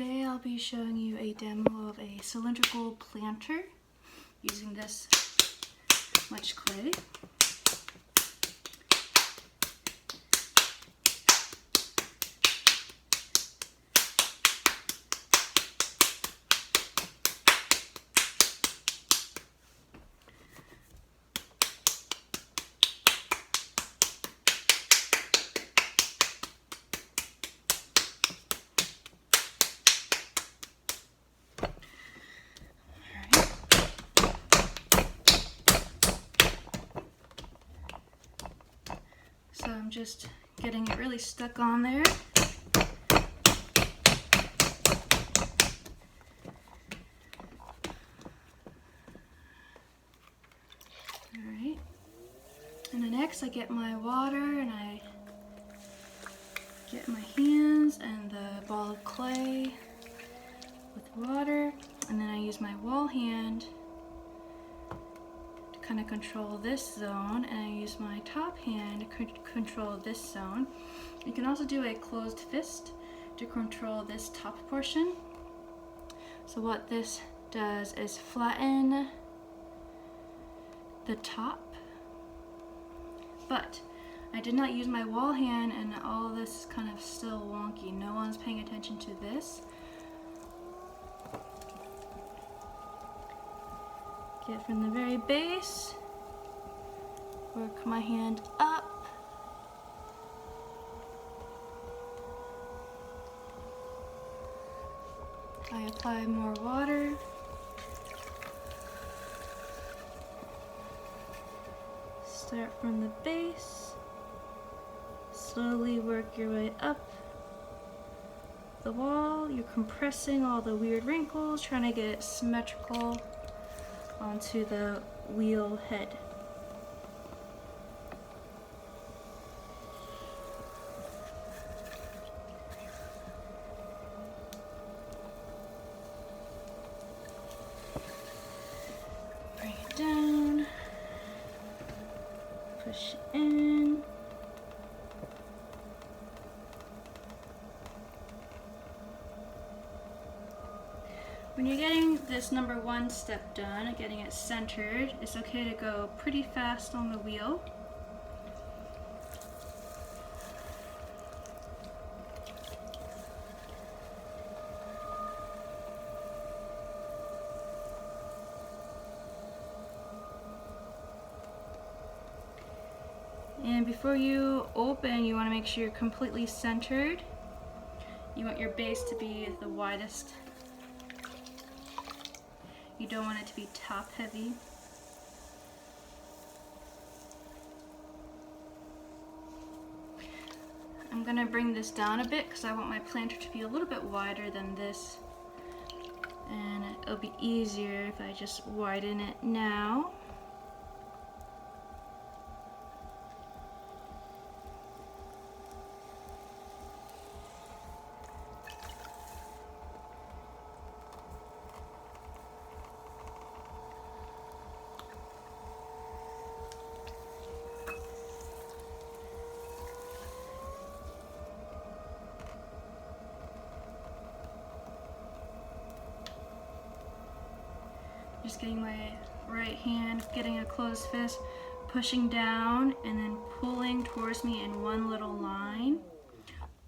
Today I'll be showing you a demo of a cylindrical planter using this much clay. So I'm just getting it really stuck on there. Alright. And then next I get my water and I get my hands and the ball of clay with water, and then I use my wall hand kind of control this zone, and I use my top hand to control this zone. You can also do a closed fist to control this top portion. So what this does is flatten the top, but I did not use my wall hand and all of this is kind of still wonky. No one's paying attention to this. Get from the very base, work my hand up, I apply more water, start from the base, slowly work your way up the wall. You're compressing all the weird wrinkles, trying to get it symmetrical onto the wheel head. Bring it down, push it in. When you're getting this number one step done, getting it centered, it's okay to go pretty fast on the wheel. And before you open, you want to make sure you're completely centered. You want your base to be the widest. You don't want it to be top heavy. I'm gonna bring this down a bit because I want my planter to be a little bit wider than this. And it'll be easier if I just widen it now. Just getting my right hand, getting a closed fist, pushing down and then pulling towards me in one little line.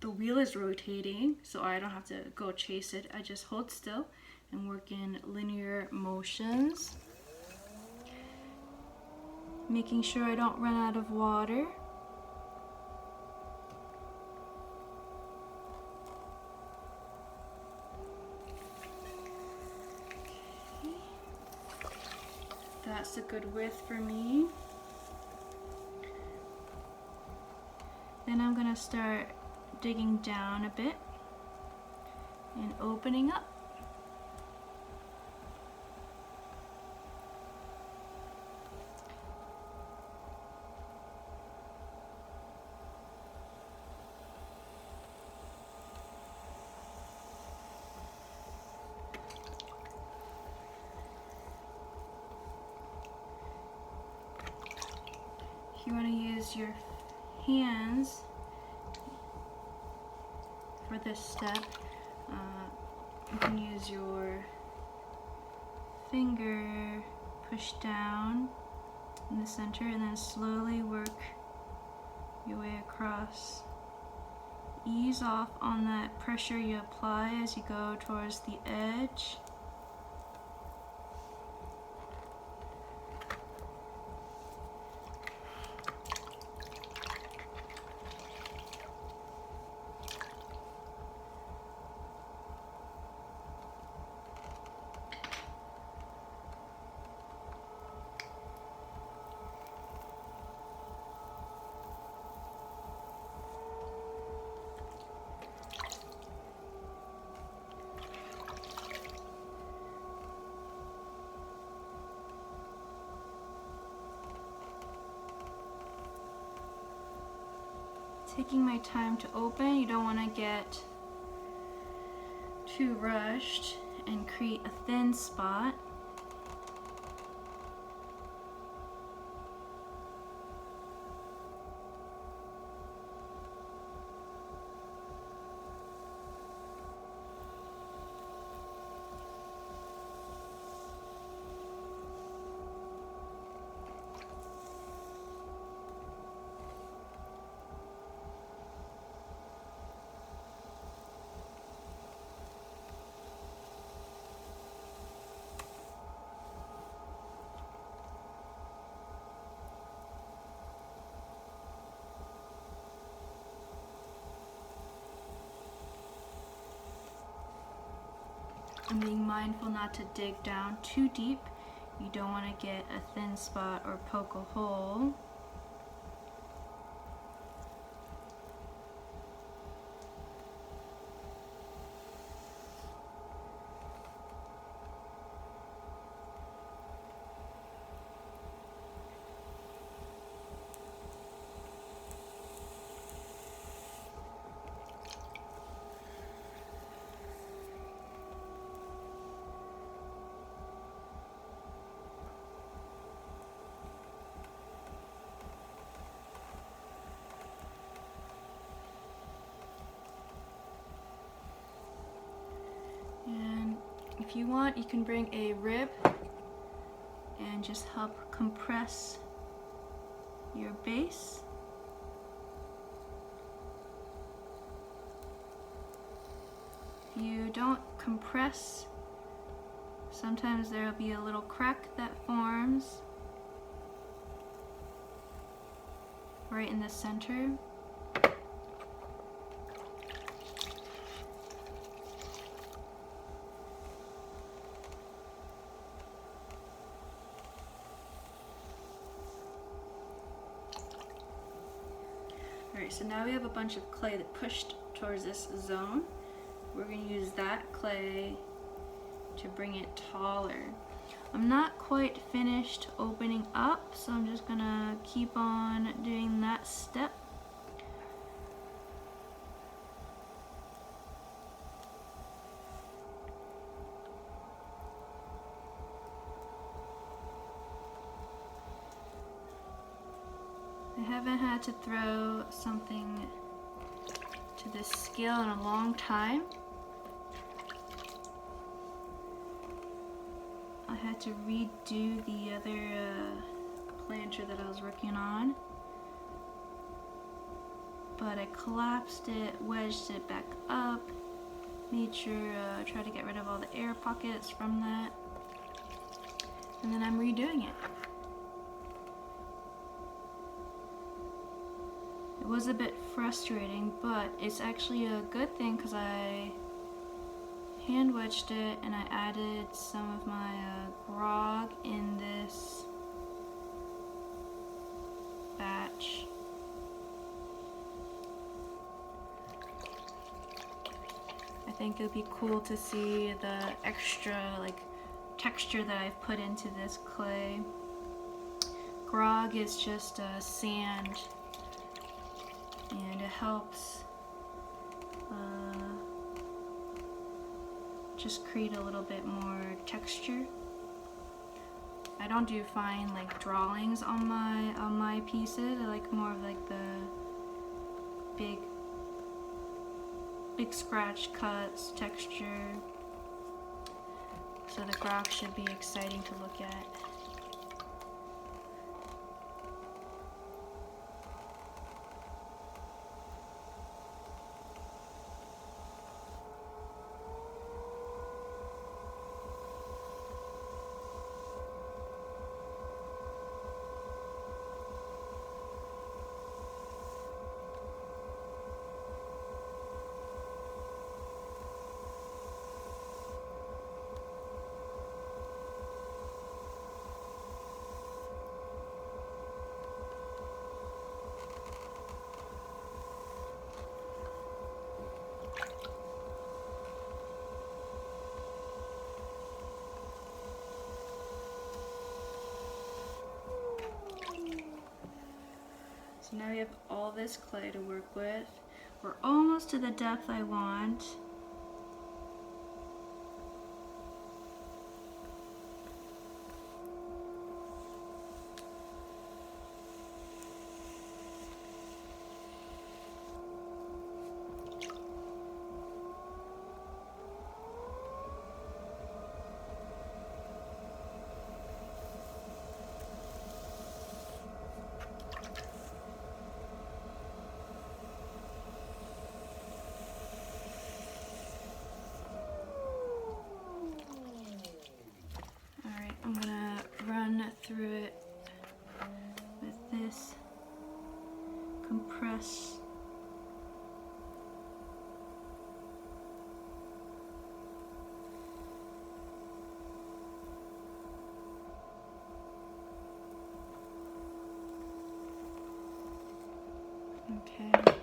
The wheel is rotating, so I don't have to go chase it. I just hold still and work in linear motions. Making sure I don't run out of water. That's a good width for me. Then I'm gonna start digging down a bit and opening up. You want to use your hands for this step. you can use your finger, push down in the center, and then slowly work your way across. Ease off on that pressure you apply as you go towards the edge. Taking my time to open. You don't want to get too rushed and create a thin spot. And being mindful not to dig down too deep. You don't want to get a thin spot or poke a hole. If you want, you can bring a rib and just help compress your base. If you don't compress, sometimes there will be a little crack that forms right in the center. Alright, so now we have a bunch of clay that pushed towards this zone. We're going to use that clay to bring it taller. I'm not quite finished opening up, so I'm just going to keep on doing that step. I haven't had to throw something to this scale in a long time. I had to redo the other planter that I was working on, but I collapsed it, wedged it back up, made sure try to get rid of all the air pockets from that, and then I'm redoing it. It was a bit frustrating, but it's actually a good thing because I hand wedged it and I added some of my grog in this batch. I think it would be cool to see the extra texture that I've put into this clay. Grog is just sand, and it helps just create a little bit more texture. I don't do fine drawings on my pieces. I like more of the big scratch cuts, texture. So the graph should be exciting to look at. So now we have all this clay to work with. We're almost to the depth I want. I'm gonna run through it with this compress. Okay.